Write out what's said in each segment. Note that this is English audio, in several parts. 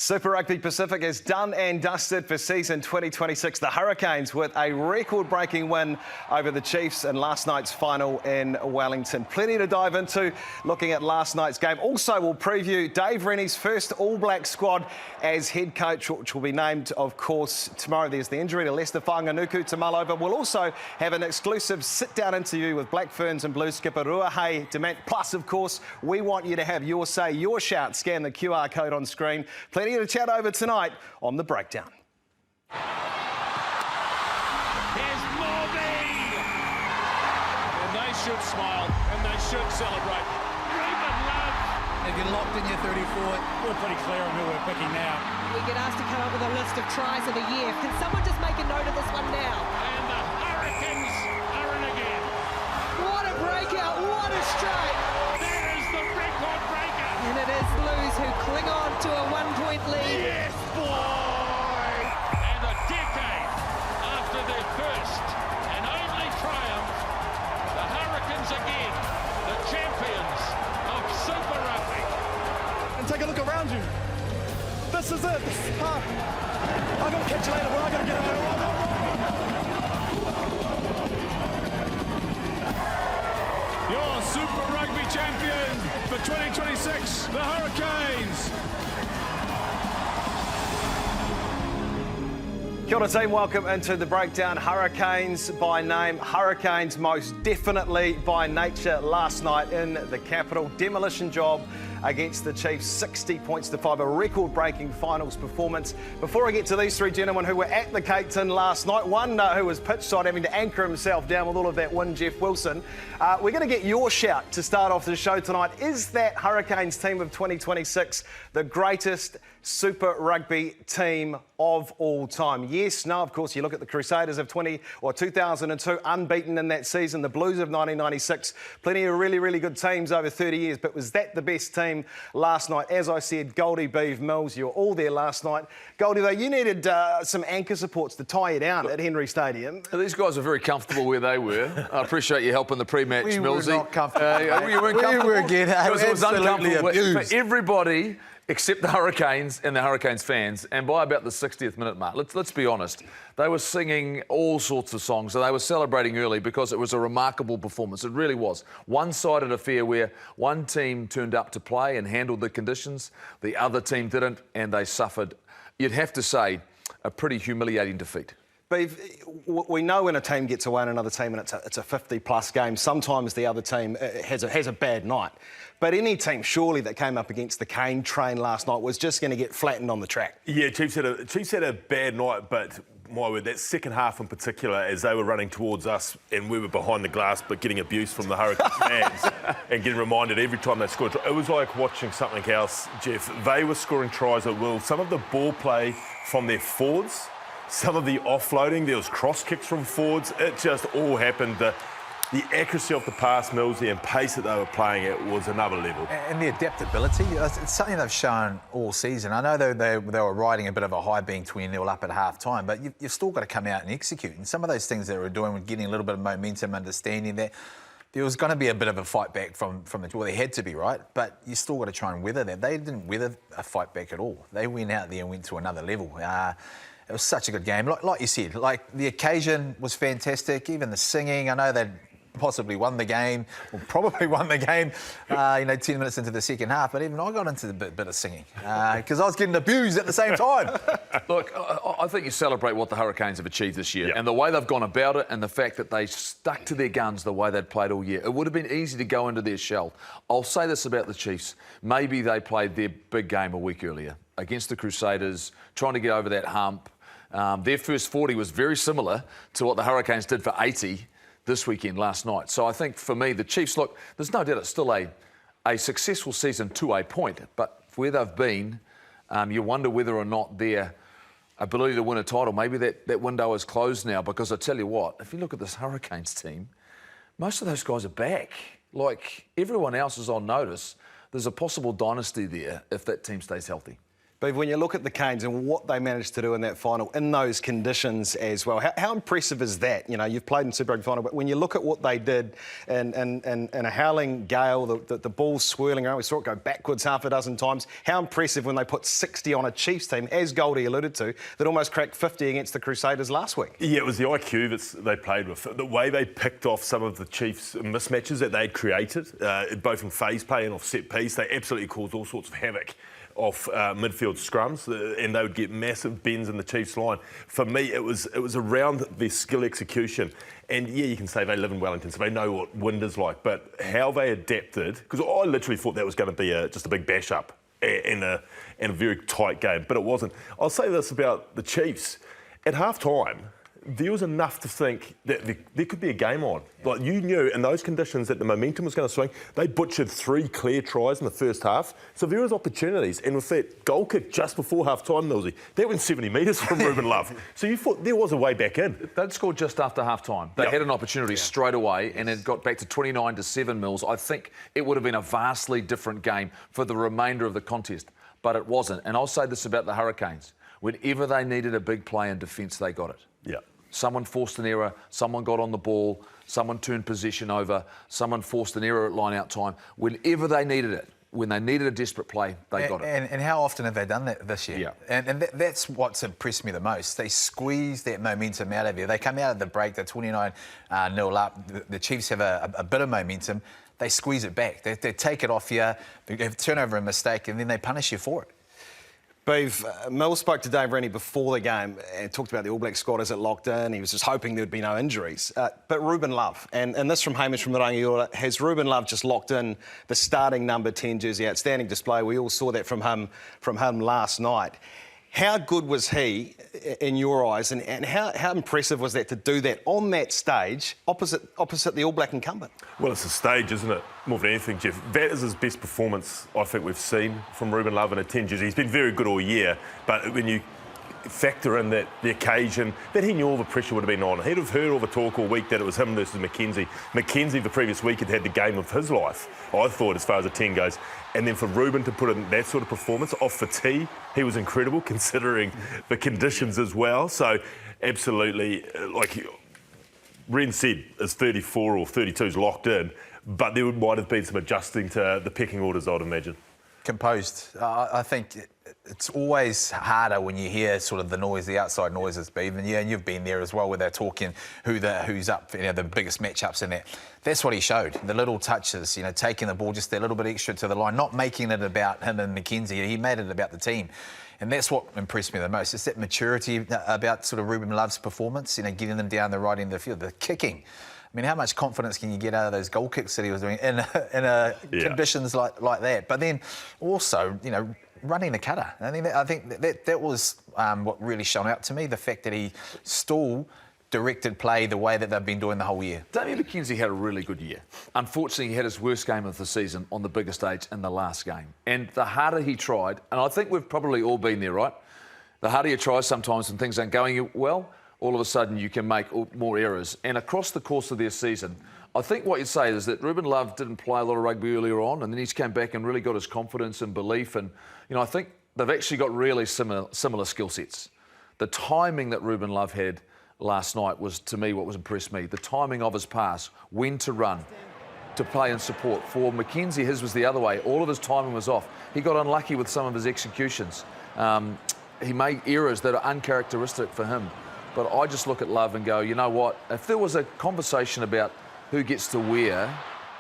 Super Rugby Pacific is done and dusted for season 2026. The Hurricanes with a record-breaking win over the Chiefs in last night's final in Wellington. Plenty to dive into looking at last night's game. Also, we'll preview Dave Rennie's first All Black squad as head coach, which will be named, of course, tomorrow. There's the injury to Lester Whanganuku to mull over. We'll also have an exclusive sit-down interview with Black Ferns and Blue skipper Ruahei Demant. Plus, of course, we want you to have your say, your shout. Scan the QR code on screen. Plenty to chat over tonight on The Breakdown. Here's Morby! And they should smile, and they should celebrate. Ruben Love! If you're locked in your 34, We're pretty clear on who we're picking now. We get asked to come up with a list of tries of the year. Can someone just make a note of this one now? And the Hurricanes are in again. What a breakout, what a strike! That is the record breaker! And it is Blues who cling on to a one-point lead. Yes, boy! And a decade after their first and only triumph, the Hurricanes again, the champions of Super Rugby. And take a look around you. This is it. I'm going to catch you later, but I'm going to get out. Your Super Rugby champion for 2026, the Hurricanes. Kia ora team, welcome into The Breakdown. Hurricanes by name, Hurricanes most definitely by nature last night in the capital. Demolition job against the Chiefs, 60 points to 5, a record-breaking finals performance. Before I get to these three gentlemen who were at the Cape Tin last night, one who was pitchside having to anchor himself down with all of that wind, Jeff Wilson, we're going to get your shout to start off the show tonight. Is that Hurricanes team of 2026 the greatest Super Rugby team of all time? Yes, no, of course, you look at the Crusaders of 2002, unbeaten in that season, the Blues of 1996, plenty of really, really good teams over 30 years, but was that the best team last night? As I said, Goldie, Beeve, Mills, you were all there last night. Goldie, though, you needed some anchor supports to tie you down at Henry Stadium. These guys are very comfortable where they were. I appreciate you helping the pre-match, Millsy. We were not comfortable. You weren't comfortable? We were getting Because it was absolutely uncomfortable abused. for everybody except the Hurricanes and the Hurricanes fans. And by about the 60th minute mark, let's be honest, they were singing all sorts of songs and they were celebrating early because it was a remarkable performance. It really was. One-sided affair where one team turned up to play and handled the conditions, the other team didn't, and they suffered, you'd have to say, a pretty humiliating defeat. Beeve, we know when a team gets away in another team and it's a 50-plus game, sometimes the other team has a bad night. But any team, surely, that came up against the Cane train last night was just going to get flattened on the track. Yeah, Chiefs had a bad night, but my word, that second half in particular, as they were running towards us and we were behind the glass but getting abuse from the Hurricanes fans and getting reminded every time they scored. It was like watching something else, Jeff. They were scoring tries at will. Some of the ball play from their forwards, some of the offloading, there was cross kicks from forwards. It just all happened. The accuracy of the pass, Millsy, and pace that they were playing at was another level. And the adaptability, it's something they've shown all season. I know they were riding a bit of a high being 20-0 up at half-time, but you've still got to come out and execute. And some of those things they were doing were getting a little bit of momentum, understanding that there was going to be a bit of a fight back from the... Well, there had to be, right? But you still got to try and weather that. They didn't weather a fight back at all. They went out there and went to another level. It was such a good game. Like you said, like the occasion was fantastic, even the singing. I know they'd possibly won the game, or probably won the game, 10 minutes into the second half, but even I got into the bit of singing because I was getting abused at the same time. Look, I think you celebrate what the Hurricanes have achieved this year and the way they've gone about it and the fact that they stuck to their guns the way they'd played all year. It would have been easy to go into their shell. I'll say this about the Chiefs. Maybe they played their big game a week earlier against the Crusaders, trying to get over that hump. Their first 40 was very similar to what the Hurricanes did for 80 this weekend, last night. So I think for me, the Chiefs, look, there's no doubt it's still a successful season to a point, but where they've been, you wonder whether or not their ability to win a title, maybe that window is closed now, because I tell you what, if you look at this Hurricanes team, most of those guys are back. Like, everyone else is on notice. There's a possible dynasty there if that team stays healthy. But when you look at the Canes and what they managed to do in that final, in those conditions as well, how impressive is that? You know, you've played in Super Rugby final, but when you look at what they did in a howling gale, the ball's swirling around, we saw it go backwards half a dozen times. How impressive when they put 60 on a Chiefs team, as Goldie alluded to, that almost cracked 50 against the Crusaders last week. Yeah, it was the IQ that they played with. The way they picked off some of the Chiefs' mismatches that they'd created, both in phase play and off set piece, they absolutely caused all sorts of havoc off midfield scrums, and they would get massive bends in the Chiefs' line. For me, it was around their skill execution. And yeah, you can say they live in Wellington, so they know what wind is like, but how they adapted, because I literally thought that was going to be just a big bash up in a very tight game, but it wasn't. I'll say this about the Chiefs. At half-time, there was enough to think that there could be a game on. Like, you knew in those conditions that the momentum was going to swing. They butchered 3 clear tries in the first half. So there was opportunities. And with that goal kick just before half-time, Millsy, that went 70 metres from Ruben Love. So you thought there was a way back in. They'd scored just after half-time. They had an opportunity straight away, and it got back to 29-7 Mills. I think it would have been a vastly different game for the remainder of the contest. But it wasn't. And I'll say this about the Hurricanes. Whenever they needed a big play in defence, they got it. Yeah. Someone forced an error, someone got on the ball, someone turned possession over, someone forced an error at line-out time. Whenever they needed it, when they needed a desperate play, they got it. And how often have they done that this year? Yeah. And that's what's impressed me the most. They squeeze that momentum out of you. They come out of the break, they're 29-0 up. The Chiefs have a bit of momentum. They squeeze it back. They take it off you, they turn over a mistake, and then they punish you for it. Bev, Mill spoke to Dave Rennie before the game and talked about the All Black squad as it locked in. He was just hoping there would be no injuries. But Ruben Love, and this from Hamish from the Rangiora, has Ruben Love just locked in the starting number 10 jersey? Outstanding display. We all saw that from him last night. How good was he in your eyes, and how impressive was that to do that on that stage opposite the All Black incumbent? Well, it's a stage, isn't it? More than anything, Jeff. That is his best performance I think we've seen from Ruben Love in a 10 jersey. He's been very good all year, but when you factor in that the occasion that he knew all the pressure would have been on. He'd have heard all the talk all week that it was him versus Mackenzie. Mackenzie the previous week had the game of his life, I thought, as far as a 10 goes. And then for Ruben to put in that sort of performance off the tee, he was incredible considering the conditions as well. So absolutely, like Ren said, his 34 or 32 is locked in, but there might have been some adjusting to the pecking orders, I'd imagine. Composed. I think it's always harder when you hear sort of the noise, the outside noises, Beav, and you've been there as well, where they're talking who's up, the biggest matchups in that. That's what he showed, the little touches, taking the ball just a little bit extra to the line, not making it about him and Mackenzie. He made it about the team. And that's what impressed me the most. It's that maturity about sort of Ruben Love's performance, getting them down the right end of the field, the kicking. I mean, how much confidence can you get out of those goal kicks that he was doing in conditions like that? But then also, running the cutter. I think that was what really shone out to me, the fact that he still directed play the way that they've been doing the whole year. Damian McKenzie had a really good year. Unfortunately, he had his worst game of the season on the bigger stage in the last game. And the harder he tried, and I think we've probably all been there, right? The harder you try sometimes when things aren't going well, all of a sudden you can make more errors. And across the course of their season, I think what you'd say is that Ruben Love didn't play a lot of rugby earlier on, and then he's come back and really got his confidence and belief. And, I think they've actually got really similar skill sets. The timing that Ruben Love had last night was, to me, what was impressed me. The timing of his pass, when to run, to play and support. For Mackenzie, his was the other way. All of his timing was off. He got unlucky with some of his executions. He made errors that are uncharacteristic for him. But I just look at Love and go, you know what? If there was a conversation about who gets to wear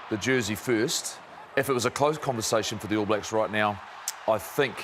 the jersey first, if it was a close conversation for the All Blacks right now, I think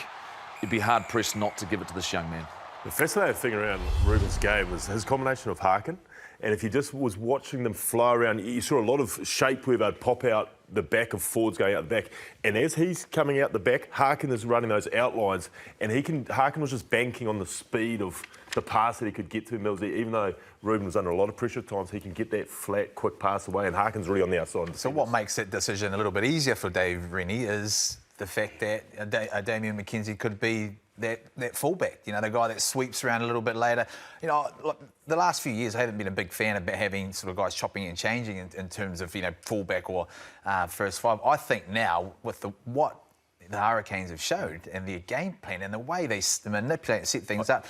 it'd be hard-pressed not to give it to this young man. The fascinating thing around Ruben's game was his combination of Harkin, and if you just was watching them flow around, you saw a lot of shape where they'd pop out the back of forwards going out the back. And as he's coming out the back, Harkin is running those outlines, and Harkin was just banking on the speed of the pass that he could get to Millsy. Even though Ruben was under a lot of pressure at times, he can get that flat, quick pass away, and Harkin's really on the outside. So what makes that decision a little bit easier for Dave Rennie is the fact that Damian McKenzie could be that fullback, the guy that sweeps around a little bit later. Look, the last few years I haven't been a big fan of having sort of guys chopping and changing in terms of, fullback or first five. I think now with what the Hurricanes have showed and their game plan and the way they manipulate and set things up,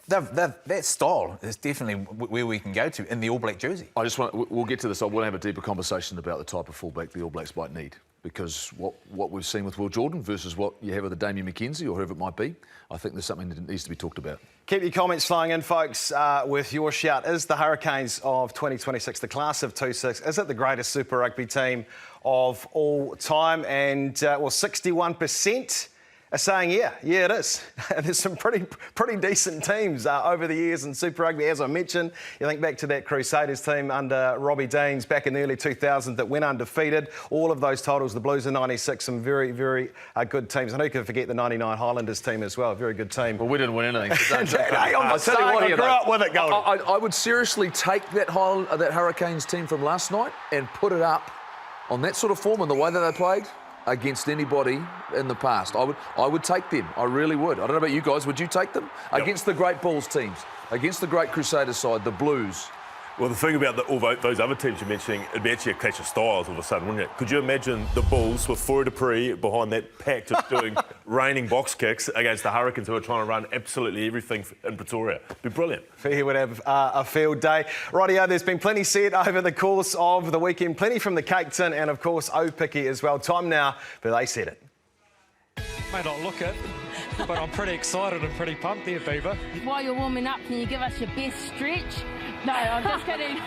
that style is definitely where we can go to in the All Black jersey. We'll get to this. I want to have a deeper conversation about the type of fullback the All Blacks might need, because what we've seen with Will Jordan versus what you have with a Damien McKenzie or whoever it might be, I think there's something that needs to be talked about. Keep your comments flowing in, folks, with your shout. Is the Hurricanes of 2026, the class of 26, is it the greatest Super Rugby team of all time? And, 61% are saying, yeah, it is. There's some pretty decent teams over the years in Super Rugby. As I mentioned, you think back to that Crusaders team under Robbie Deans back in the early 2000s that went undefeated. All of those titles, the Blues in 96, some very, very good teams. And who can forget the 99 Highlanders team as well, a very good team. Well, we didn't win anything. I grew up with it, Goldie. I would seriously take that Hurricanes team from last night and put it up on that sort of form and the way that they played against anybody in the past. I would take them. I really would. I don't know about you guys. Would you take them? Yep. Against the great Bulls teams, against the great Crusaders side, the Blues. Well, the thing about all those other teams you're mentioning, it'd be actually a clash of styles all of a sudden, wouldn't it? Could you imagine the Bulls with Fourie Dupree behind that pack just doing raining box kicks against the Hurricanes who are trying to run absolutely everything in Pretoria? It'd be brilliant. He would have a field day. Rightio, there's been plenty said over the course of the weekend, plenty from the Cake Tin and, of course, Opiki as well. Time now, but they said it. May not look it, but I'm pretty excited and pretty pumped here, Beaver. While you're warming up, can you give us your best stretch? No, I'm just kidding. I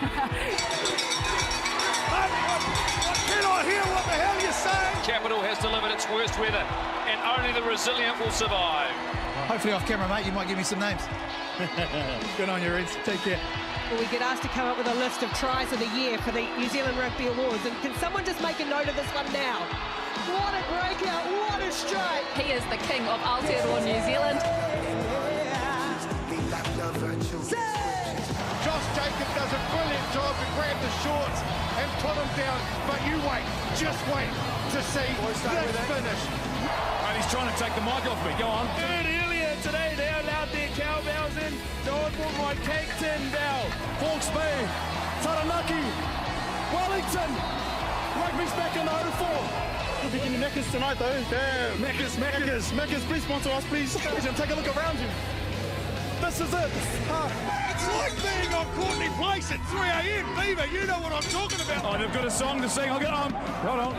cannot hear what the hell you're saying. Capital has delivered its worst weather, and only the resilient will survive. Hopefully off camera, mate, you might give me some names. Good on you, Reds. Take care. Well, we get asked to come up with a list of tries of the year for the New Zealand Rugby Awards. And can someone just make a note of this one now? What a breakout, what a strike. He is the king of Aotearoa New Zealand. Josh Jacobs does a brilliant job to grab the shorts and put him down. But you wait, just wait to see this finish. And he's trying to take the mic off me. Go on. Heard earlier today they allowed their cowbells in, so I brought my Cake Tin bell. Hawke's Bay, Taranaki, Wellington. Rugby's back in the 04. We'll be getting Macca's tonight though. Damn. Macca's, please sponsor us, please. Take a look around you. This is it. It's like being on Courtney Place at 3 a.m. Beaver, you know what I'm talking about. Oh, they've got a song to sing. I'll get on. Hold on.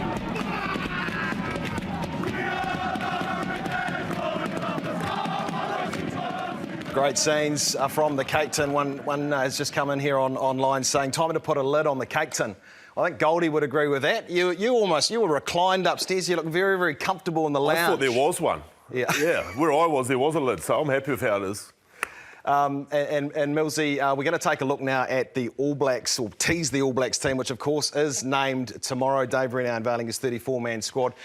Great scenes from the Cake Tin. One has just come in here online saying, time to put a lid on the Cake Tin. I think Goldie would agree with that. You were reclined upstairs. You look very, very comfortable in the lounge. I thought there was one. Yeah. Yeah, where I was, there was a lid, so I'm happy with how it is. And Millsy, we're going to take a look now at the All Blacks, or tease the All Blacks team, which of course is named tomorrow. Dave Rennie unveiling his 34-man squad.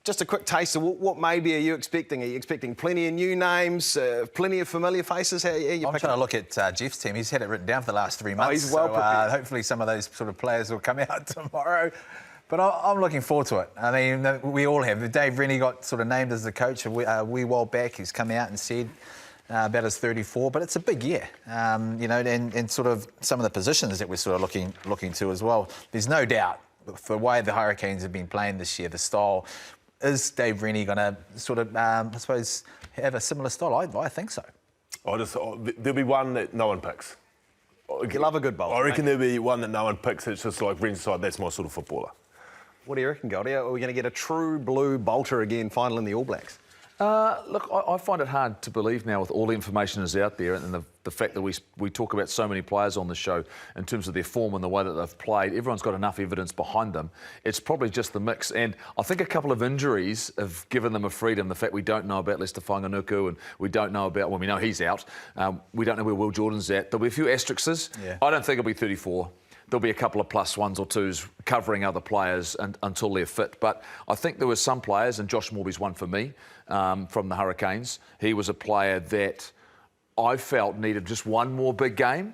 Just a quick taste of what maybe are you expecting? Are you expecting plenty of new names, plenty of familiar faces? I'm trying to look at Jeff's team. He's had it written down for the last 3 months. He's well prepared. Hopefully some of those sort of players will come out tomorrow. But I'm looking forward to it. I mean, we all have. Dave Rennie got sort of named as the coach a wee while back. He's come out and said about his 34, but it's a big year, and sort of some of the positions that we're sort of looking to as well. There's no doubt for the way the Hurricanes have been playing this year, the style. Is Dave Rennie going to sort of, I suppose, have a similar style? I think so. There'll be one that no one picks. You love a good bowler. I reckon there'll be one that no one picks. It's just like Ren's side, that's my sort of footballer. What do you reckon, Goldie? Are we going to get a true blue bolter again, final in the All Blacks? Look, I find it hard to believe now with all the information that's out there and the fact that we talk about so many players on the show in terms of their form and the way that they've played. Everyone's got enough evidence behind them. It's probably just the mix. And I think a couple of injuries have given them a freedom. The fact we don't know about Lester Whanganuku and we don't know about, well, we know he's out. We don't know where Will Jordan's at. There'll be a few asterisks. Yeah. I don't think it'll be 34. There'll be a couple of plus ones or twos covering other players until they're fit. But I think there were some players, and Josh Morby's one for me, from the Hurricanes. He was a player that I felt needed just one more big game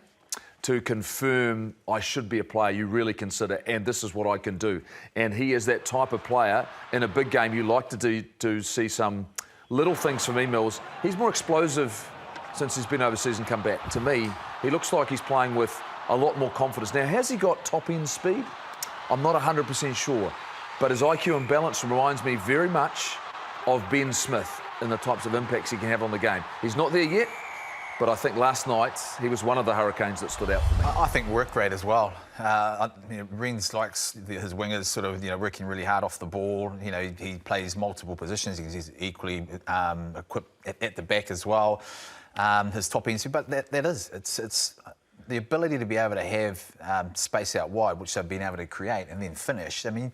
to confirm I should be a player you really consider, and this is what I can do. And he is that type of player in a big game you like to see some little things from Mills. He's more explosive since he's been overseas and come back. To me, he looks like he's playing with a lot more confidence. Now, has he got top-end speed? I'm not 100% sure. But his IQ and balance reminds me very much of Ben Smith and the types of impacts he can have on the game. He's not there yet, but I think last night he was one of the Hurricanes that stood out for me. I think work rate as well. Renz likes his wingers sort of, working really hard off the ball. He plays multiple positions. He's equally equipped at the back as well. His top end, but that is, it's the ability to be able to have space out wide, which they've been able to create and then finish. I mean,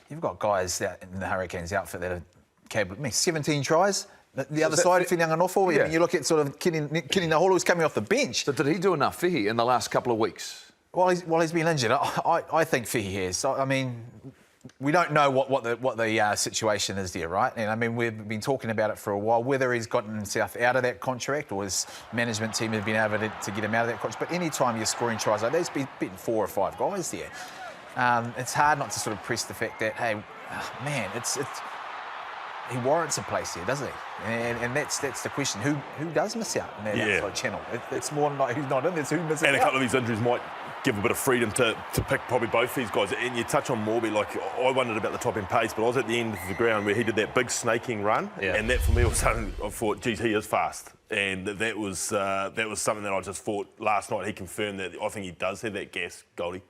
you've got guys that in the Hurricanes outfit that are capable. 17 tries. The other side, Whianga Nofo, Yeah. you look at sort of Kenny Naholo's coming off the bench. So did he do enough, Fihi, in the last couple of weeks? While he's been injured, I think Fihi has. So, I mean, we don't know what the situation is there, right? And I mean, we've been talking about it for a while, whether he's gotten himself out of that contract or his management team has been able to get him out of that contract. But any time you're scoring tries like that, he's beaten 4 or 5 guys there. It's hard not to sort of press the fact that, hey, man, he warrants a place here, doesn't he? And that's the question. Who does miss out in that outside channel? It's more like who's not in, it's who misses out. And a couple of these injuries might give a bit of freedom to pick probably both these guys. And you touch on Morby, like I wondered about the top end pace, but I was at the end of the ground where he did that big snaking run, and that for me was something I thought, geez, he is fast. And that was something that I just thought last night he confirmed that I think he does have that gas, Goldie.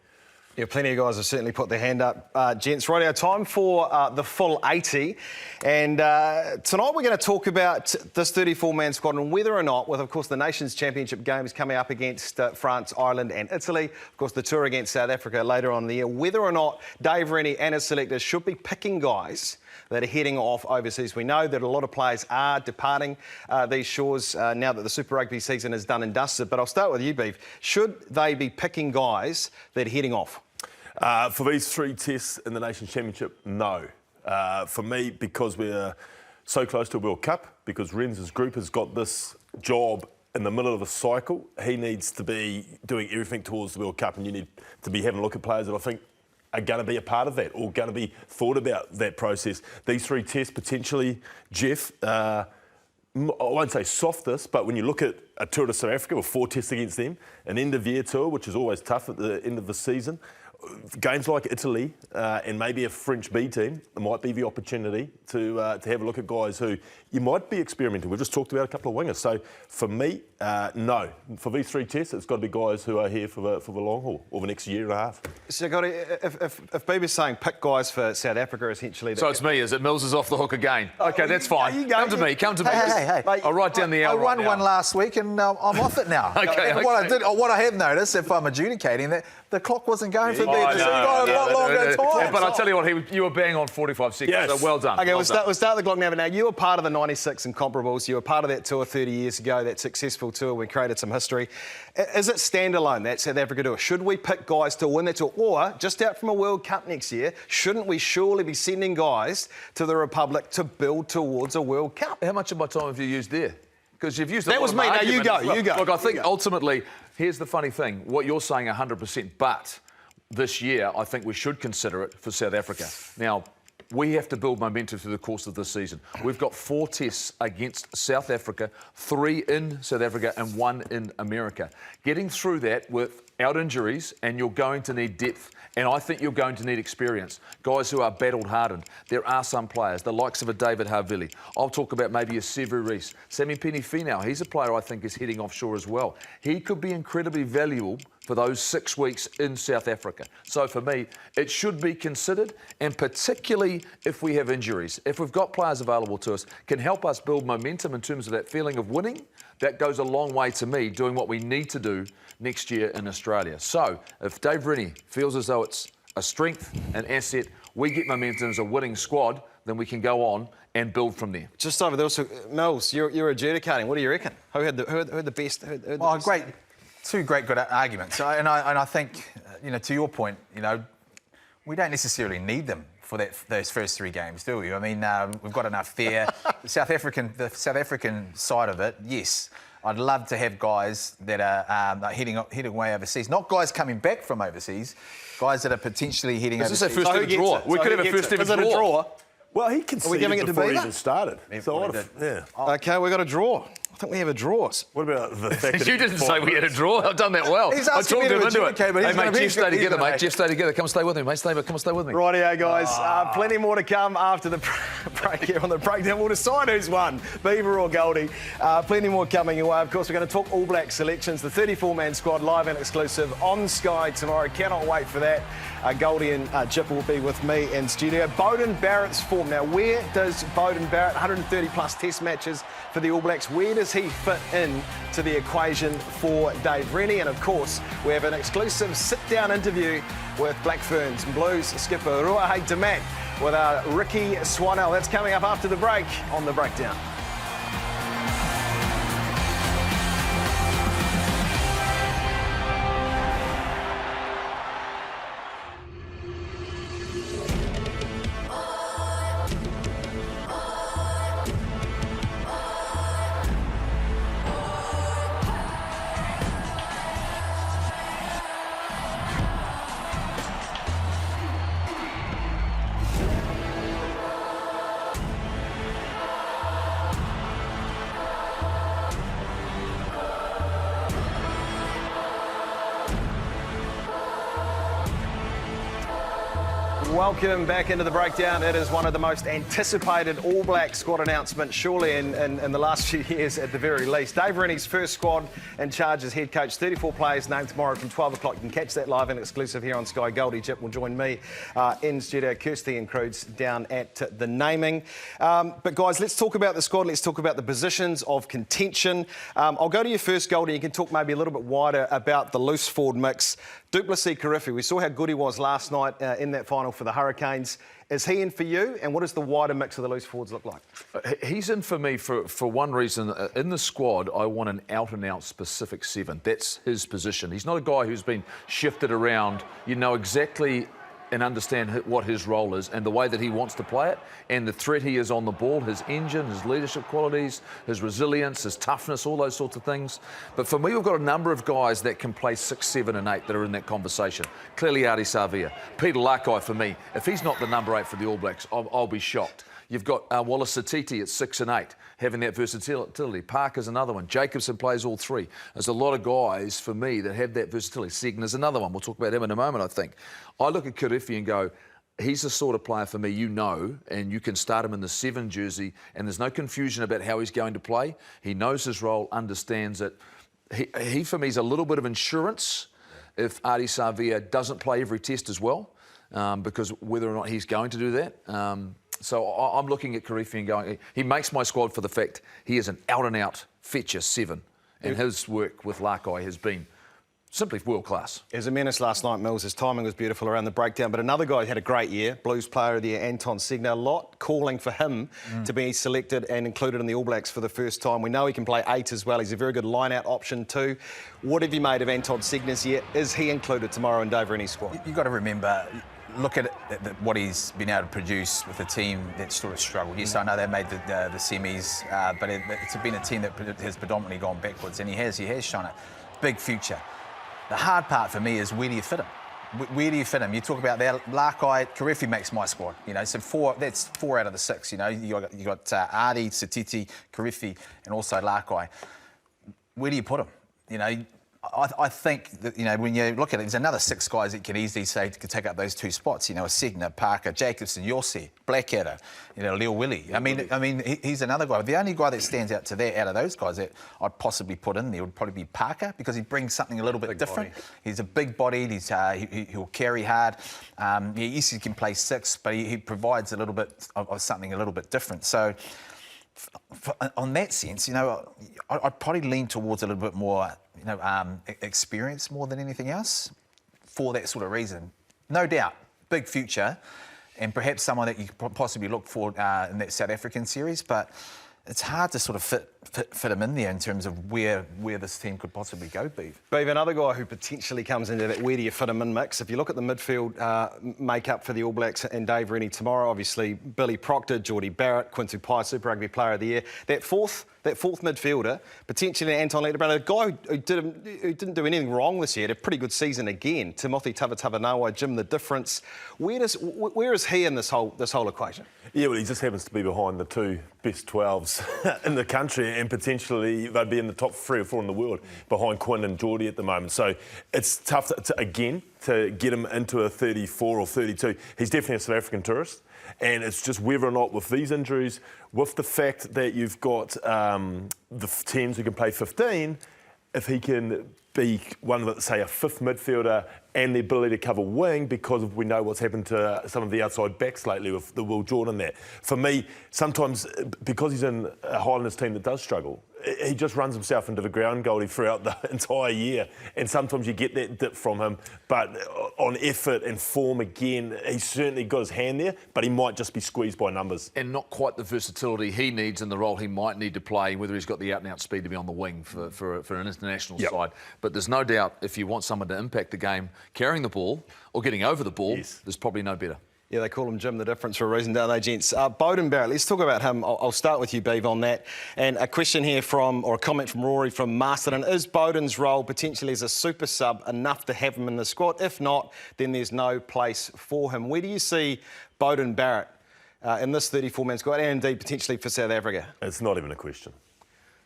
Yeah, plenty of guys have certainly put their hand up. Gents, right, our time for the full 80. And tonight we're going to talk about this 34-man squad and whether or not, with, of course, the Nations Championship games coming up against France, Ireland and Italy, of course, the tour against South Africa later on in the year, whether or not Dave Rennie and his selectors should be picking guys that are heading off overseas. We know that a lot of players are departing these shores now that the Super Rugby season is done and dusted. But I'll start with you, Beef. Should they be picking guys that are heading off? For these 3 tests in the Nations Championship, no. For me, because we're so close to a World Cup, because Renz's group has got this job in the middle of a cycle, he needs to be doing everything towards the World Cup, and you need to be having a look at players that I think are going to be a part of that or going to be thought about that process. These 3 tests potentially, Jeff, I won't say softest, but when you look at a tour to South Africa with 4 tests against them, an end-of-year tour, which is always tough at the end of the season, games like Italy and maybe a French B team, there might be the opportunity to have a look at guys who you might be experimenting. We've just talked about a couple of wingers. So for me, no. For these 3 tests, it's got to be guys who are here for the long haul or the next year and a half. So, Gotti, if Beaver's saying pick guys for South Africa, essentially... So it's me, is it? Mills is off the hook again. OK, that's fine. Come to me. Hey. I'll write down the hour. I won one last week and I'm off it now. Okay. What I have noticed, if I'm adjudicating, that the clock wasn't going for me. So you got a lot longer time. But I'll tell you what, you were bang on 45 seconds. Yes. So well done. OK, we'll start the clock now. But now, you were part of the 96 Incomparables. You were part of that tour 30 years ago, that successful tour. We created some history. Is it standalone, that South Africa tour? Should we pick guys to win that tour? Or, just out from a World Cup next year, shouldn't we surely be sending guys to the Republic to build towards a World Cup? How much of my time have you used there? Because you've used that was me. Now you go. Look, I think ultimately, here's the funny thing. What you're saying 100%, but this year, I think we should consider it for South Africa. Now, we have to build momentum through the course of this season. We've got 4 tests against South Africa, 3 in South Africa and 1 in America. Getting through that without injuries, and you're going to need depth. And I think you're going to need experience. Guys who are battle-hardened. There are some players, the likes of a David Havili. I'll talk about maybe a Sevu Reece. Sammy Penny-Finau, he's a player I think is heading offshore as well. He could be incredibly valuable for those 6 weeks in South Africa. So for me, it should be considered, and particularly if we have injuries. If we've got players available to us, can help us build momentum in terms of that feeling of winning, that goes a long way to me doing what we need to do next year in Australia. So if Dave Rennie feels as though it's a strength, an asset, we get momentum as a winning squad, then we can go on and build from there. Just over there, so, Mills, you're adjudicating. What do you reckon? Who had the best? Great. 2 great good arguments. And I think, to your point, we don't necessarily need them for those first 3 games, do we? I mean, we've got enough there. The South African side of it, yes. I'd love to have guys that are heading away overseas. Not guys coming back from overseas, guys that are potentially heading overseas. Is this a first-ever draw? We could have a first-ever draw. Well, he conceded before he even started. OK, we've got a draw. think we have a draws. What about the fact that You didn't say we had a draw. I've done that well. He's I asking talked me him to into it. adjudicate, but Hey, he's mate, gonna be Jeff, stay good, together, isn't mate. he? Jeff, stay together. Come stay with me, mate. Come and stay with me. Rightio, guys. Plenty more to come after the break here on the breakdown. We'll decide who's won, Beaver or Goldie. Plenty more coming your way. Of course, we're going to talk All Black selections, the 34-man squad, live and exclusive on Sky tomorrow. Cannot wait for that. Goldie and Jip will be with me in studio. Beauden Barrett's form. Now, where does Beauden Barrett, 130-plus Test matches for the All Blacks, where does he fit in to the equation for Dave Rennie? And, of course, we have an exclusive sit-down interview with Black Ferns and Blues skipper Ruahei Demant with Ricky Swanell. That's coming up after the break on The Breakdown. Welcome back into the breakdown. It is one of the most anticipated All Black squad announcements, surely in the last few years at the very least. Dave Rennie's first squad in charge as head coach. 34 players named tomorrow from 12 o'clock. You can catch that live and exclusive here on Sky. Goldie Jip will join me in studio. Kirsty and Crudes down at the naming. But guys, let's talk about the squad. Let's talk about the positions of contention. I'll go to you first, Goldie. You can talk maybe a little bit wider about the loose forward mix. Duplessis Kirifi, we saw how good he was last night in that final for the Hurricanes. Is he in for you? And what does the wider mix of the loose forwards look like? He's in for me for one reason. In the squad, I want an out-and-out specific 7. That's his position. He's not a guy who's been shifted around. You know exactly and understand what his role is and the way that he wants to play it and the threat he is on the ball, his engine, his leadership qualities, his resilience, his toughness, all those sorts of things. But for me, we've got a number of guys that can play 6, 7 and 8 that are in that conversation. Clearly, Ardie Savea. Peter Lakai, for me, if he's not the number 8 for the All Blacks, I'll be shocked. You've got Wallace Satiti at 6 and 8, having that versatility. Parker's another one. Jacobson plays all 3. There's a lot of guys, for me, that have that versatility. Segner's another one. We'll talk about him in a moment, I think. I look at Kirifi and go, he's the sort of player for me you know, and you can start him in the 7 jersey, and there's no confusion about how he's going to play. He knows his role, understands it. He for me, is a little bit of insurance if Ardie Savea doesn't play every test as well, because whether or not he's going to do that. So I'm looking at Kirifi and going, he makes my squad for the fact he is an out-and-out fetcher 7. And his work with Lakai has been simply world class. It was a menace last night, Mills. His timing was beautiful around the breakdown. But another guy who had a great year, Blues Player of the Year, Anton Segner. A lot calling for him to be selected and included in the All Blacks for the first time. We know he can play 8 as well. He's a very good line-out option too. What have you made of Anton Segner's year? Is he included tomorrow in Dave Rennie's squad? You've got to remember, look at what he's been able to produce with a team that sort of struggled. Yes, I know they made the semis, but it's been a team that has predominantly gone backwards, and he has shown it. Big future. The hard part for me is where do you fit him? Where do you fit him? You talk about that, Lakai, Kirifi makes my squad, you know, so that's 4 out of the 6, you know. You got Ardie, Satiti, Kirifi, and also Lakai. Where do you put him? You know, I think that, you know, when you look at it, there's another 6 guys that could easily say could take up those 2 spots. You know, a Segner, Parker, Jacobson, Yossi, Blackadder, you know, Leo Willie. I mean, he's another guy. The only guy that stands out to that out of those guys that I'd possibly put in there would probably be Parker, because he brings something a little bit different. He's a big body. He'll carry hard. Yes, he can play 6, but he provides a little bit of something a little bit different. So, on that sense, you know, I'd probably lean towards a little bit more, you know, experience more than anything else for that sort of reason. No doubt, big future, and perhaps someone that you could possibly look for in that South African series, but it's hard to sort of fit him in there in terms of where this team could possibly go, Beav. Beav, another guy who potentially comes into that where do you fit him in mix. If you look at the midfield make-up for the All Blacks and Dave Rennie tomorrow, obviously Billy Proctor, Geordie Barrett, Quintu Pai, Super Rugby Player of the Year. That fourth midfielder, potentially Anton Segner, a guy who didn't do anything wrong this year, had a pretty good season again. Timothy Tavatavanawa, Jim the Difference. Where is he in this whole equation? Yeah, well, he just happens to be behind the 2 best 12s in the country. and potentially they'd be in the top 3 or 4 in the world behind Quinn and Geordie at the moment. So it's tough to get him into a 34 or 32. He's definitely a South African tourist, and it's just whether or not with these injuries, with the fact that you've got the teams who can play 15, if he can be one of, say, a 5th midfielder and the ability to cover wing, because we know what's happened to some of the outside backs lately with the Will Jordan there. For me, sometimes, because he's in a Highlanders team that does struggle, he just runs himself into the ground, Goldie, throughout the entire year. And sometimes you get that dip from him. But on effort and form, again, he's certainly got his hand there, but he might just be squeezed by numbers. And not quite the versatility he needs in the role he might need to play, whether he's got the out-and-out speed to be on the wing for an international side. But there's no doubt, if you want someone to impact the game carrying the ball or getting over the ball, there's probably no better. Yeah, they call him Jim the Difference for a reason, don't they, gents? Beauden Barrett, let's talk about him. I'll start with you, Beav, on that. And a question here or a comment from Rory from Masterton. Is Beauden's role potentially as a super sub enough to have him in the squad? If not, then there's no place for him. Where do you see Beauden Barrett in this 34-man squad, and indeed potentially for South Africa? It's not even a question.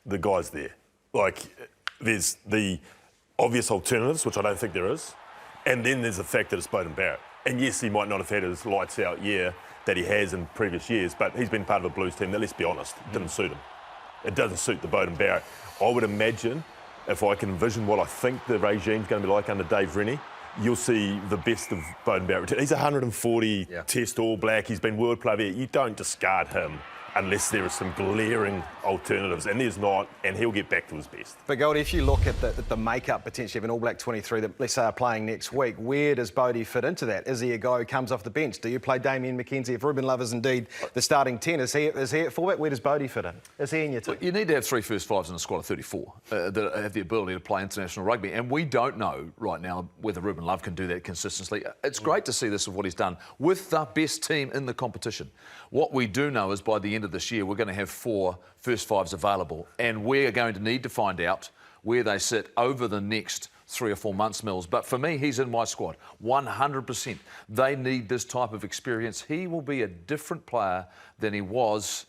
The guy's there. Like, there's the obvious alternatives, which I don't think there is, and then there's the fact that it's Beauden Barrett. And yes, he might not have had his lights-out year that he has in previous years, but he's been part of a Blues team that, let's be honest, didn't suit him. It doesn't suit the Beauden Barrett. I would imagine, if I can envision what I think the regime's going to be like under Dave Rennie, you'll see the best of Beauden Barrett. He's 140 Test All Black. He's been World Player. You don't discard him unless there are some glaring alternatives, and there's not, and he'll get back to his best. But Goldie, if you look at the makeup potentially of an All Black 23 that, let's say, are playing next week, where does Bodie fit into that? Is he a guy who comes off the bench? Do you play Damien McKenzie? If Ruben Love is indeed the starting 10, is he at fullback? Where does Bodie fit in? Is he in your team? Well, you need to have 3 first fives in a squad of 34 that have the ability to play international rugby, and we don't know right now whether Ruben Love can do that consistently. It's great to see this of what he's done with the best team in the competition. What we do know is by the end of this year, we're going to have 4 first fives available, and we're going to need to find out where they sit over the next 3 or 4 months, Mills. But for me, he's in my squad, 100%. They need this type of experience. He will be a different player than he was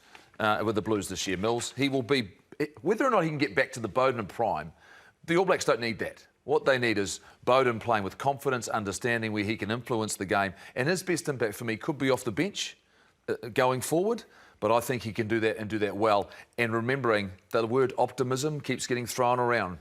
with the Blues this year, Mills. He will be, whether or not he can get back to the Beauden and prime, the All Blacks don't need that. What they need is Beauden playing with confidence, understanding where he can influence the game, and his best impact for me could be off the bench going forward. But I think he can do that and do that well. And remembering that the word optimism keeps getting thrown around.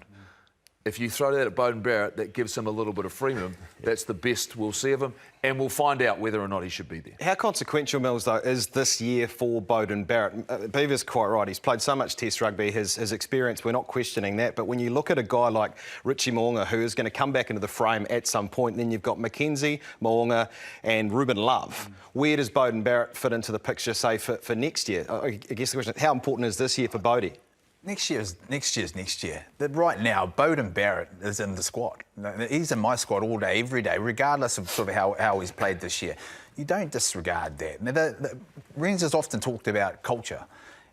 If you throw that at Beauden Barrett, that gives him a little bit of freedom. That's the best we'll see of him, and we'll find out whether or not he should be there. How consequential, Mills, though, is this year for Beauden Barrett? Beaver's quite right. He's played so much Test rugby, his experience, we're not questioning that. But when you look at a guy like Richie Mo'unga, who is going to come back into the frame at some point, then you've got McKenzie, Mo'unga and Ruben Love. Where does Beauden Barrett fit into the picture, say, for next year? I guess the question is, how important is this year for Bodie? Next year's next year. Right now, Beauden Barrett is in the squad. He's in my squad all day, every day, regardless of sort of how he's played this year. You don't disregard that. Now, Renz has often talked about culture,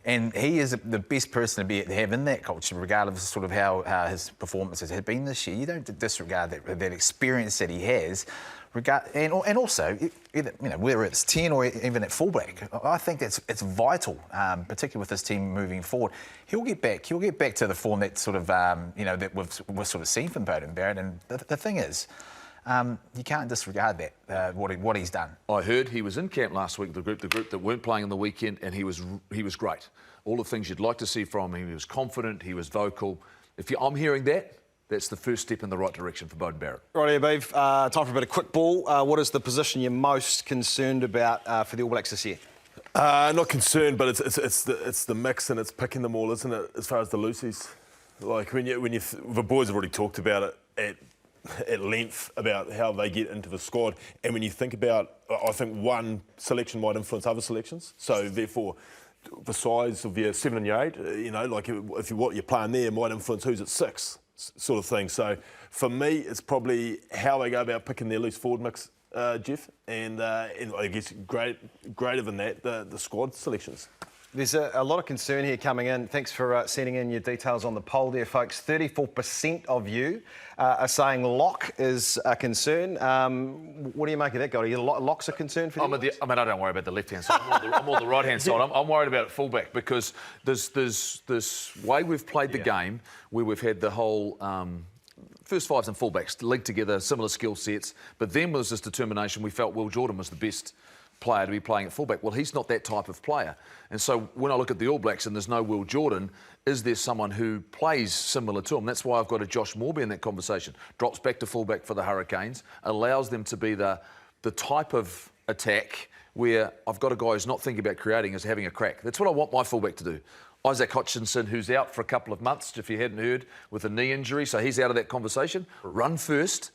and he is the best person to have in that culture, regardless of sort of how his performances have been this year. You don't disregard that experience that he has. And also, whether it's 10 or even at fullback, I think it's vital, particularly with this team moving forward. He'll get back to the form that sort of that we've sort of seen from Beauden Barrett. And the thing is, you can't disregard that what he's done. I heard he was in camp last week. The group that weren't playing on the weekend, and he was great. All the things you'd like to see from him. He was confident. He was vocal. I'm hearing that. That's the first step in the right direction for Beauden Barrett. Right here, Beav. Time for a bit of quick ball. What is the position you're most concerned about for the All Blacks this year? Not concerned, but it's the mix, and it's picking them all, isn't it? As far as the loosies, like the boys have already talked about it at length about how they get into the squad, and when you think about, I think one selection might influence other selections. So therefore, the size of your 7 and your 8, like what you're playing there might influence who's at 6. Sort of thing. So for me, it's probably how they go about picking their loose forward mix, Jeff, and I guess greater than that, the squad selections. There's a lot of concern here coming in. Thanks for sending in your details on the poll there, folks. 34% of you are saying lock is a concern. What do you make of that, Gotti? Lock's a concern for you? I don't worry about the left-hand side. I'm more the right-hand side. I'm worried about fullback because there's this way we've played the game where we've had the whole... first fives and fullbacks linked together, similar skill sets, but then was this determination we felt Will Jordan was the best player to be playing at fullback. Well, he's not that type of player. And so when I look at the All Blacks and there's no Will Jordan, is there someone who plays similar to him? That's why I've got a Josh Morby in that conversation. Drops back to fullback for the Hurricanes, allows them to be the type of attack where I've got a guy who's not thinking about creating, is having a crack. That's what I want my fullback to do. Isaac Hutchinson, who's out for a couple of months, if you hadn't heard, with a knee injury, so he's out of that conversation. Run first.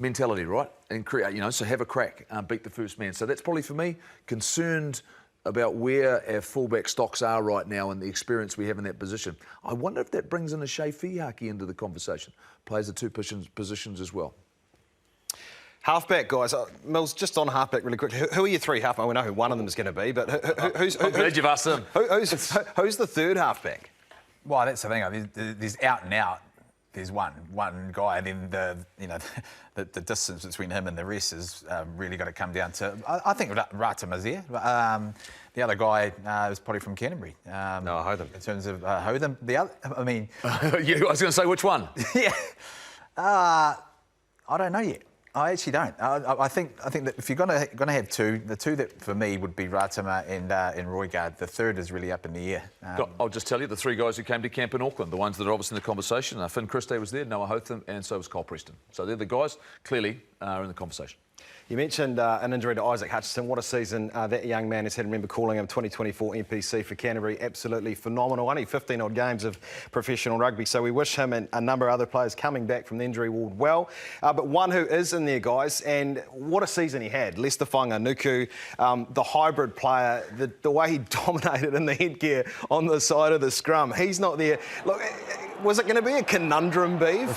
Mentality, right? And create, so have a crack, beat the first man. So that's probably for me, concerned about where our fullback stocks are right now and the experience we have in that position. I wonder if that brings in a Shea Fihaki into the conversation. Plays the two positions as well. Halfback, guys. Mills, just on halfback really quickly. Who are your three halfback? We know who one of them is going to be, but I'm glad you've asked him. Who's the third halfback? Well, that's the thing. There's out and out. There's one guy, and then the distance between him and the rest is really got to come down to. I think Ratama's there. The other guy is probably from Canterbury. No, Hotham. In terms of Hotham, the other, I mean, I was going to say which one? Yeah, I don't know yet. I actually don't. I think that if you're going to have two, the two that for me would be Ratama and Roigard. The third is really up in the air. I'll just tell you the three guys who came to camp in Auckland, the ones that are obviously in the conversation. Finn Christie was there, Noah Hotham, and so was Cole Preston. So they're the guys clearly are in the conversation. You mentioned an injury to Isaac Hutchinson. What a season that young man has had. I remember calling him 2024 NPC for Canterbury. Absolutely phenomenal. Only 15-odd games of professional rugby. So we wish him and a number of other players coming back from the injury ward well. But one who is in there, guys, and what a season he had. Lester Whanganuku, the hybrid player, the way he dominated in the headgear on the side of the scrum. He's not there. Look, was it going to be a conundrum, Beav,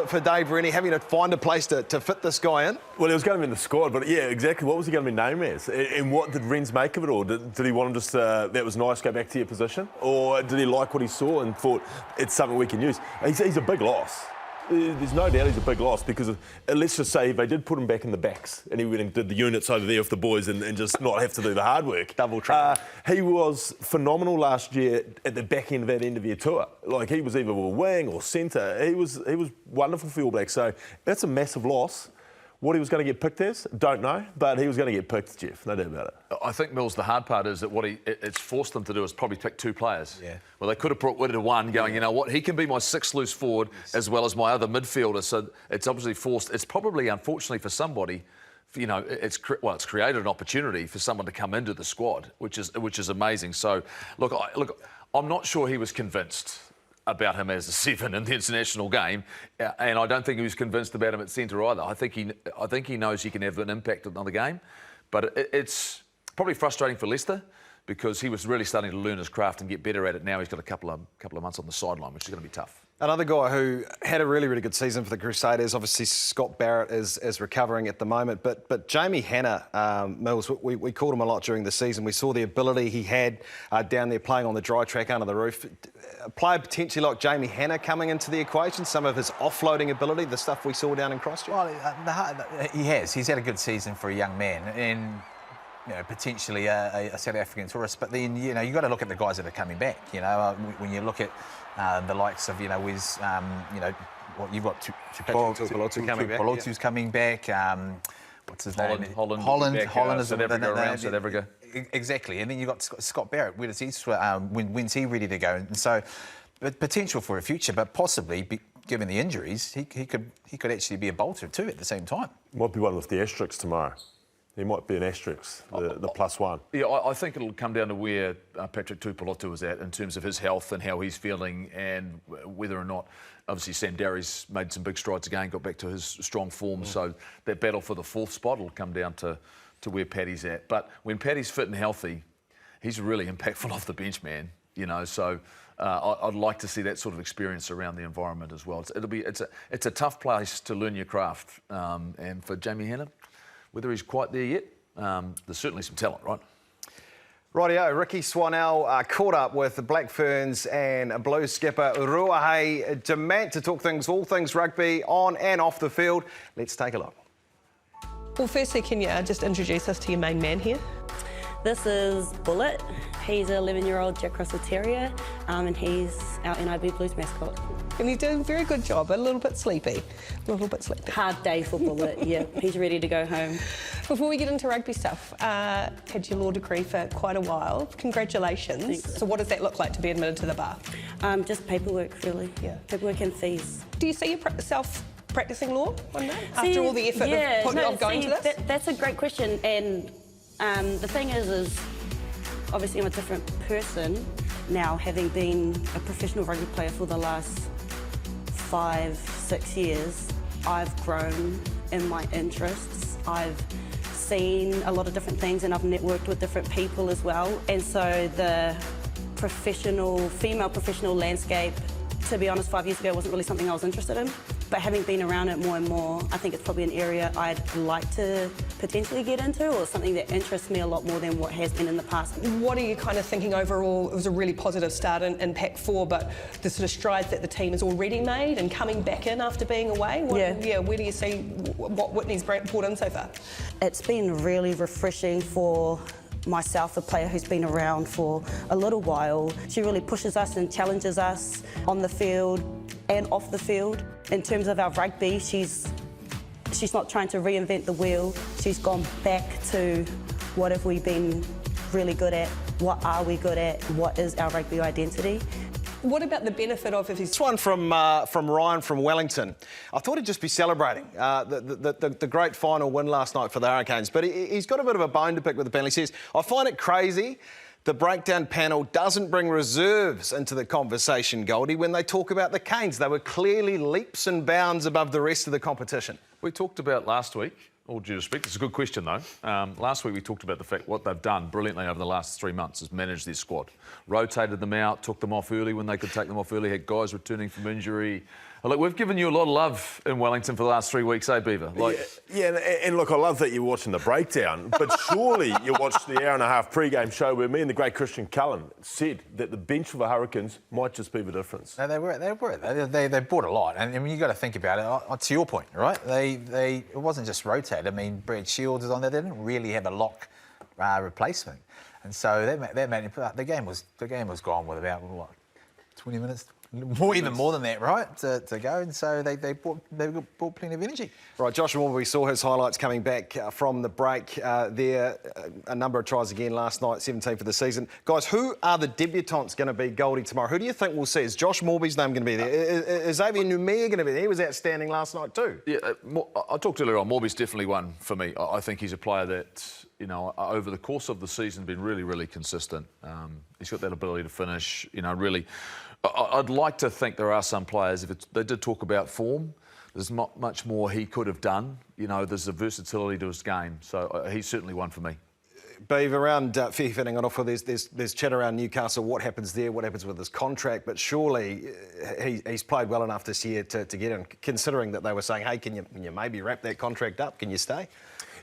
for Dave Rennie having to find a place to fit this guy in? Well, he was going to be in the squad, but yeah, exactly. What was he going to be named as? And what did Renz make of it all? Did he want him just, that was nice, go back to your position? Or did he like what he saw and thought it's something we can use? He's a big loss. There's no doubt he's a big loss because let's just say if they did put him back in the backs and he went and did the units over there with the boys and just not have to do the hard work. Double triple. He was phenomenal last year at the back end of that end of your tour. Like he was either a wing or centre. He was wonderful for All Blacks. So that's a massive loss. What he was going to get picked as, don't know, but he was going to get picked, Jeff, no doubt about it. I think, Mills, the hard part is that what it's forced them to do is probably pick two players. Yeah. Well, they could have put Whitted to one, going, you know what, he can be my sixth loose forward as well as my other midfielder. So it's obviously forced. It's probably, unfortunately, for somebody, it's created an opportunity for someone to come into the squad, which is amazing. So, look, I'm not sure he was convinced about him as a seven in the international game, and I don't think he was convinced about him at centre either. I think he knows he can have an impact on the game, but it's probably frustrating for Lester because he was really starting to learn his craft and get better at it. Now he's got a couple of months on the sideline, which is going to be tough. Another guy who had a really, really good season for the Crusaders, obviously Scott Barrett is recovering at the moment, but Jamie Hanna, Mills, we called him a lot during the season. We saw the ability he had down there playing on the dry track under the roof. A player potentially like Jamie Hanna coming into the equation, some of his offloading ability, the stuff we saw down in Christchurch. Well, he has. He's had a good season for a young man, and potentially a South African tourist. But then you've got to look at the guys that are coming back. When you look at the likes of Wiz, you've got Tupelotu's coming back. What's his name? Holland is South Africa. Exactly, and then you've got Scott Barrett. Where does he? When's he ready to go? And so, potential for a future, but possibly, given the injuries, he could actually be a bolter too at the same time. Might be one with the asterisks tomorrow. He might be an asterisk, the +1. Yeah, I think it'll come down to where Patrick Tupelotu is at in terms of his health and how he's feeling, and whether or not, obviously, Sam Darry's made some big strides again, got back to his strong form. So that battle for the fourth spot will come down to where Paddy's at. But when Paddy's fit and healthy, he's really impactful off the bench, man. So I'd like to see that sort of experience around the environment as well. It's a tough place to learn your craft, and for Jamie Hanna, whether he's quite there yet, there's certainly some talent, right? Rightio, Ricky Swanell caught up with the Black Ferns and Blue skipper Ruahei Demant to talk all things rugby on and off the field. Let's take a look. Well, firstly, can you just introduce us to your main man here? This is Bullet. He's an 11-year-old Jack Russell Terrier, and he's our NIB Blues mascot. And he's doing a very good job, a little bit sleepy. Hard day for Bullet, yeah. He's ready to go home. Before we get into rugby stuff, had your law degree for quite a while. Congratulations. Thanks. So what does that look like to be admitted to the bar? Just paperwork, really. Yeah. Paperwork and fees. Do you see yourself practicing law one day? After all the effort of going to this? That's a great question. And the thing is obviously I'm a different person now, having been a professional rugby player for the last 5-6 years. I've grown in my interests. I've seen a lot of different things and I've networked with different people as well. And so the female professional landscape, to be honest, 5 years ago wasn't really something I was interested in. But having been around it more and more, I think it's probably an area I'd like to potentially get into, or something that interests me a lot more than what has been in the past. What are you kind of thinking overall? It was a really positive start in Pack 4, but the sort of strides that the team has already made and coming back in after being away, where do you see what Whitney's brought in so far? It's been really refreshing for myself, a player who's been around for a little while. She really pushes us and challenges us on the field and off the field. In terms of our rugby, she's not trying to reinvent the wheel. She's gone back to what have we been really good at, what are we good at, what is our rugby identity. What about the benefit of if he's... This one from Ryan from Wellington. I thought he'd just be celebrating the great final win last night for the Hurricanes, but he's got a bit of a bone to pick with the panel. He says, I find it crazy the breakdown panel doesn't bring reserves into the conversation, Goldie, when they talk about the Canes. They were clearly leaps and bounds above the rest of the competition. We talked about last week, all due respect, it's a good question though. Last week we talked about the fact what they've done brilliantly over the last 3 months is manage their squad. Rotated them out, took them off early when they could take them off early, had guys returning from injury. Look, we've given you a lot of love in Wellington for the last 3 weeks, eh, Beaver? And look, I love that you're watching the breakdown, but surely you watched the hour-and-a-half pre-game show where me and the great Christian Cullen said that the bench for the Hurricanes might just be the difference. No, they were. They brought a lot, and I mean, you got to think about it. To your point, right? It wasn't just rotate. I mean, Brad Shields is on there. They didn't really have a lock replacement, and so the game was gone with about 20 minutes. Even more than that, right, to go, and so they brought plenty of energy. Right, Josh Moore, we saw his highlights coming back from the break there. A number of tries again last night, 17 for the season. Guys, who are the debutantes going to be, Goldie, tomorrow? Who do you think we'll see? Is Josh Morby's name going to be there? Is Xavier Numia going to be there? He was outstanding last night too. Yeah, I talked earlier on, Morby's definitely one for me. I think he's a player that, you know, over the course of the season, been really, really consistent. He's got that ability to finish, you know, really... I'd like to think there are some players, they did talk about form, there's not much more he could have done. You know, there's a versatility to his game, so he's certainly one for me. Beav, around finishing it off, there's chat around Newcastle, what happens there, what happens with his contract, but surely he's played well enough this year to get in, considering that they were saying, hey, can you maybe wrap that contract up, can you stay?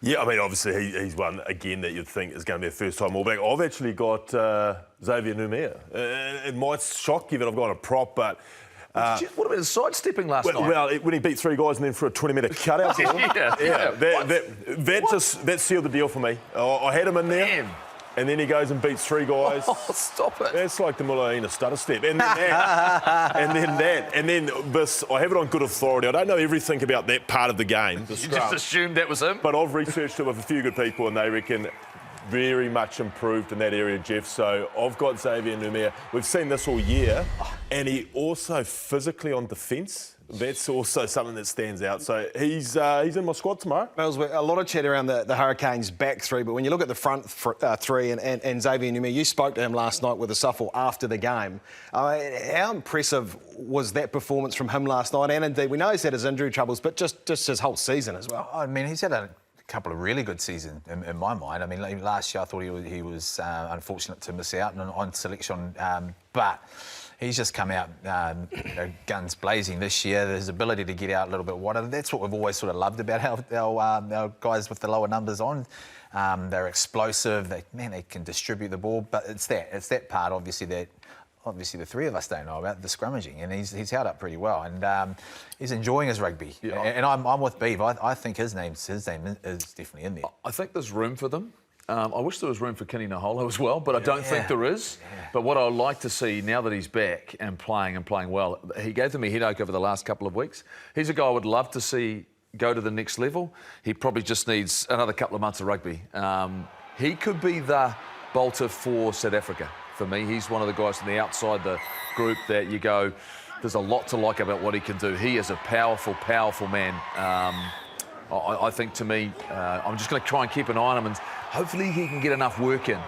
Yeah, I mean, obviously he's one, again, that you'd think is going to be a first-time All Black. I've actually got Xavier Numia. It might shock you that I've got a prop, but... what about his sidestepping last night? Well, when he beat 3 guys and then for a 20-metre cutout. That sealed the deal for me. I had him in there. Damn. And then he goes and beats 3 guys. Oh, stop it. That's like the Mullaina stutter step. And then that. And then this, I have it on good authority. I don't know everything about that part of the game. You just assumed that was him? But I've researched it with a few good people and they reckon very much improved in that area, Jeff. So I've got Xavier Numia. We've seen this all year. And he also physically on defence. That's also something that stands out. So he's in my squad tomorrow. There was a lot of chat around the Hurricanes' back three, but when you look at the front three and Xavier Numia, you spoke to him last night with a Suffle after the game. How impressive was that performance from him last night? And indeed, we know he's had his injury troubles, but just his whole season as well. I mean, he's had a couple of really good seasons in my mind. I mean, last year I thought he was unfortunate to miss out on selection, but he's just come out guns blazing this year. His ability to get out a little bit wider. That's what we've always sort of loved about our guys with the lower numbers on. They're explosive. They can distribute the ball. But it's that part, obviously, that the three of us don't know about, the scrummaging, and he's held up pretty well, and he's enjoying his rugby. Yeah. And I'm with Beav. I think his name is definitely in there. I think there's room for them. I wish there was room for Kenny Naholo as well, but I don't think there is. Yeah. But what I'd like to see now that he's back and playing well, he gave them a headache over the last couple of weeks. He's a guy I would love to see go to the next level. He probably just needs another couple of months of rugby. He could be the bolter for South Africa. For me, he's one of the guys from the outside the group that you go, there's a lot to like about what he can do. He is a powerful, powerful man. I think, to me, I'm just going to try and keep an eye on him, and hopefully he can get enough work in,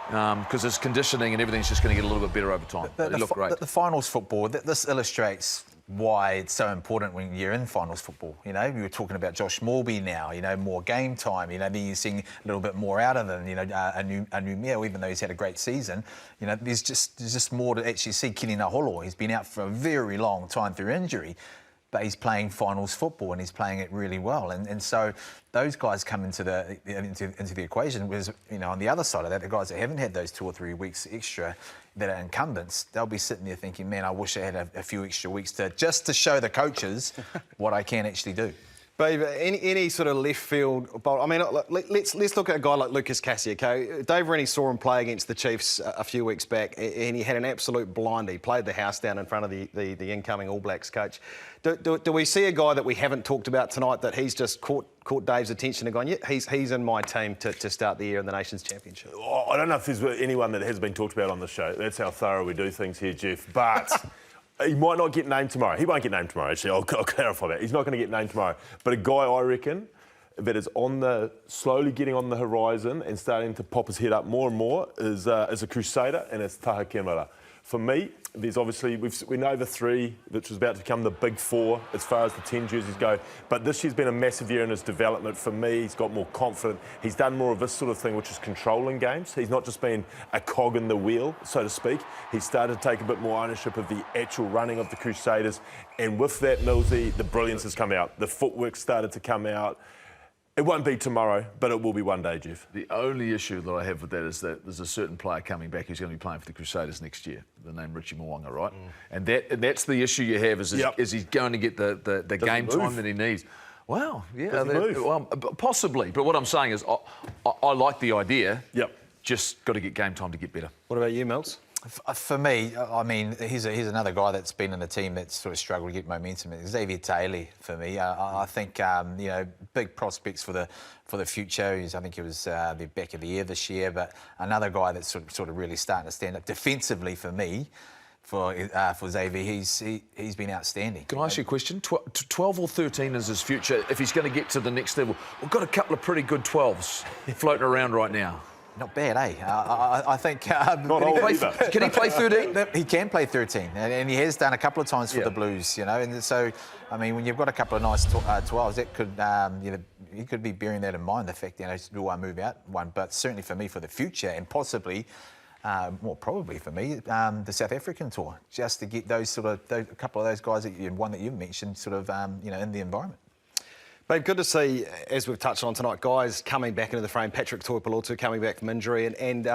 because his conditioning and everything's just going to get a little bit better over time. He looked great. The finals football, this illustrates why it's so important when you're in finals football. You know, we were talking about Josh Morby now, you know, more game time, you know, then you're seeing a little bit more out of him, you know, a new meal, even though he's had a great season. You know, there's just more to actually see. Kenny Naholo, he's been out for a very long time through injury, but he's playing finals football and he's playing it really well. And so those guys come into the equation, whereas, you know, on the other side of that, the guys that haven't had those 2 or 3 weeks extra, that are incumbents, they'll be sitting there thinking, man, I wish I had a few extra weeks to show the coaches what I can actually do. Babe, any sort of left field... I mean, let's look at a guy like Lucas Cassie, OK? Dave Rennie saw him play against the Chiefs a few weeks back, and he had an absolute blinder. He played the house down in front of the incoming All Blacks coach. Do we see a guy that we haven't talked about tonight that he's just caught Dave's attention and gone, yeah, he's in my team to start the year in the Nations Championship? I don't know if there's anyone that has been talked about on the show. That's how thorough we do things here, Jeff. But... he might not get named tomorrow. He won't get named tomorrow, actually. I'll clarify that. He's not going to get named tomorrow. But a guy, I reckon, that is slowly getting on the horizon and starting to pop his head up more and more is a Crusader, and it's Taha Kemara. For me, there's obviously, we know the 3, which was about to become the big 4 as far as the 10 jerseys go. But this year's been a massive year in his development. For me, he's got more confident. He's done more of this sort of thing, which is controlling games. He's not just been a cog in the wheel, so to speak. He's started to take a bit more ownership of the actual running of the Crusaders. And with that, Millsy, the brilliance has come out. The footwork started to come out. It won't be tomorrow, but it will be one day, Jeff. The only issue that I have with that is that there's a certain player coming back who's going to be playing for the Crusaders next year, the name Richie Mwanga, right? And that's the issue you have, is he's going to get the game time that he needs. Well, yeah, possibly. But what I'm saying is I like the idea. Yep. Just got to get game time to get better. What about you, Mills? For me, I mean, he's another guy that's been in the team that's sort of struggled to get momentum. Xavier Taylor, for me, I think you know, big prospects for the future. I think he was the back of the year this year, but another guy that's sort of really starting to stand up defensively for me. For Xavier, he's been outstanding. Can I ask you a question? 12 or 13 is his future if he's going to get to the next level. We've got a couple of pretty good 12s floating around right now. Not bad, eh? I think... Not old either. Can he play 13? He can play 13, and he has done a couple of times for the Blues, you know. And so, I mean, when you've got a couple of nice 12s, that could, you know, you could be bearing that in mind, the fact, you know, do I move out one? But certainly for me, for the future, and possibly, more probably for me, the South African tour, just to get those sort of, a couple of those guys, one that you've mentioned, sort of, you know, in the environment. Babe, good to see, as we've touched on tonight, guys coming back into the frame. Patrick Tuipulotu coming back from injury, and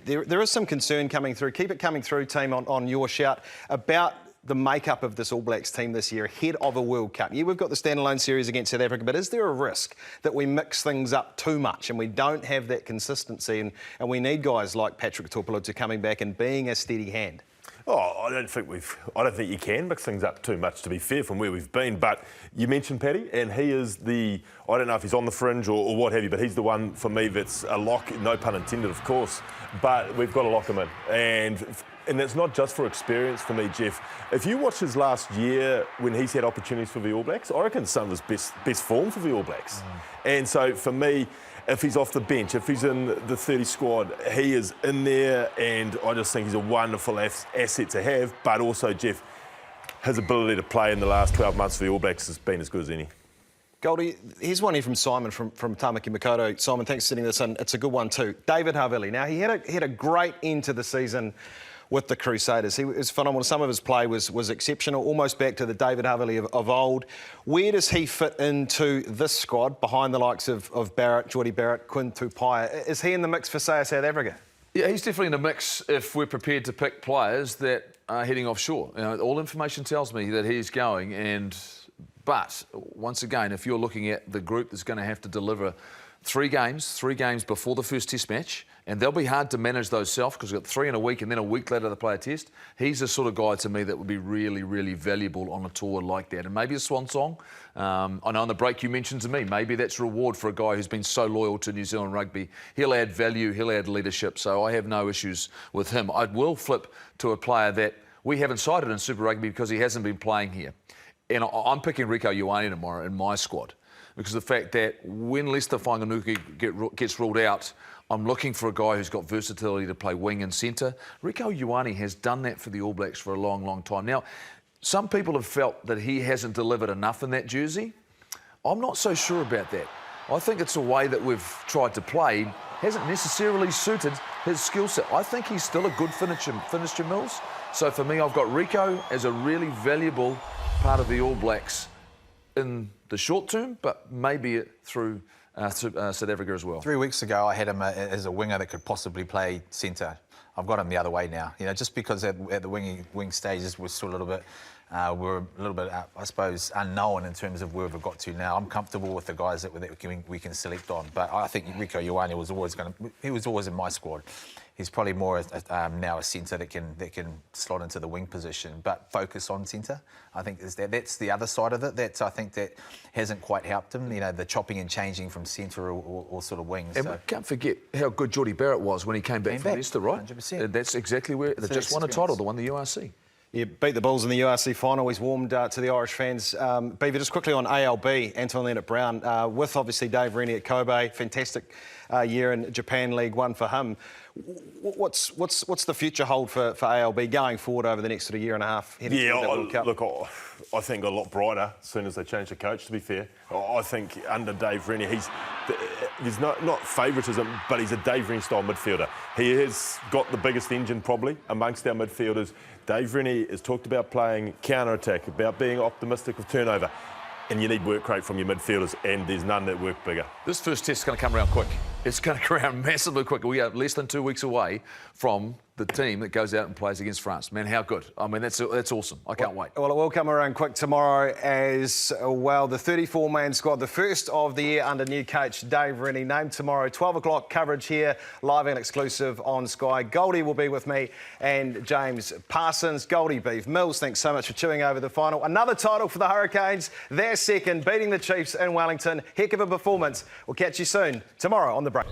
there is some concern coming through. Keep it coming through, team, on your shout about the makeup of this All Blacks team this year ahead of a World Cup. Yeah, we've got the standalone series against South Africa, but is there a risk that we mix things up too much and we don't have that consistency, and we need guys like Patrick Tuipulotu coming back and being a steady hand? Oh, I don't think you can mix things up too much, to be fair, from where we've been. But you mentioned Paddy, and he is I don't know if he's on the fringe or what have you, but he's the one for me that's a lock, no pun intended, of course. But we've got to lock him in. And that's not just for experience for me, Jeff. If you watch his last year when he's had opportunities for the All Blacks, I reckon some of his best form for the All Blacks. And so for me, if he's off the bench, if he's in the 30 squad, he is in there, and I just think he's a wonderful asset to have. But also, Jeff, his ability to play in the last 12 months for the All Blacks has been as good as any. Goldie, here's one here from Simon from Tamaki Makaurau. Simon, thanks for sending this in. It's a good one too. David Havili. Now, he had a great end to the season with the Crusaders. He was phenomenal. Some of his play was exceptional, almost back to the David Havili of old. Where does he fit into this squad behind the likes of Barrett, Geordie Barrett, Quinn Tupaia? Is he in the mix for, say, South Africa? Yeah, he's definitely in the mix if we're prepared to pick players that are heading offshore. You know, all information tells me that he's going, but once again, if you're looking at the group that's going to have to deliver 3 games before the first test match, and they'll be hard to manage those self because we've got 3 in a week and then a week later they play a test. He's the sort of guy to me that would be really, really valuable on a tour like that. And maybe a swan song. I know on the break you mentioned to me, maybe that's reward for a guy who's been so loyal to New Zealand rugby. He'll add value, he'll add leadership, so I have no issues with him. I will flip to a player that we haven't cited in Super Rugby because he hasn't been playing here. And I'm picking Rieko Ioane tomorrow in my squad because of the fact that when Leicester Whanganui gets ruled out, I'm looking for a guy who's got versatility to play wing and centre. Rieko Ioane has done that for the All Blacks for a long, long time. Now, some people have felt that he hasn't delivered enough in that jersey. I'm not so sure about that. I think it's a way that we've tried to play hasn't necessarily suited his skill set. I think he's still a good finisher, Mills. So for me, I've got Rieko as a really valuable part of the All Blacks in the short term, but maybe through South Africa as well. 3 weeks ago, I had him as a winger that could possibly play centre. I've got him the other way now. You know, just because at the wing stages we're still a little bit, I suppose, unknown in terms of where we've got to now. I'm comfortable with the guys that we can select on, but I think Rieko Ioane was always in my squad. He's probably more now a centre that can slot into the wing position, but focus on centre. I think that's the other side of it. I think that hasn't quite helped him. You know, the chopping and changing from centre or sort of wings. And we can't forget how good Geordie Barrett was when he came back from Leicester, right? 100%. That's exactly where they just won a title. They won the URC. Yeah, beat the Bulls in the URC final. He's warmed to the Irish fans. Beaver, just quickly on ALB, Anton Leonard-Brown, with obviously Dave Rennie at Kobe, fantastic year in Japan League One for him. What's the future hold for ALB going forward over the next sort of year and a half? Look, I think a lot brighter as soon as they change the coach, to be fair. I think under Dave Rennie, he's not favouritism, but he's a Dave Rennie style midfielder. He has got the biggest engine probably amongst our midfielders. Dave Rennie has talked about playing counter-attack, about being optimistic with turnover. And you need work rate from your midfielders, and there's none that work bigger. This first test is going to come around quick. It's going to come around massively quick. We are less than 2 weeks away from the team that goes out and plays against France. Man, how good. I mean, that's awesome. I can't wait. Well, it will come around quick tomorrow as well. The 34-man squad, the first of the year under new coach Dave Rennie, named tomorrow. 12 o'clock coverage here, live and exclusive on Sky. Goldie will be with me and James Parsons. Goldie, Beef, Mills, thanks so much for chewing over the final. Another title for the Hurricanes. Their second, beating the Chiefs in Wellington. Heck of a performance. We'll catch you soon tomorrow on The Break.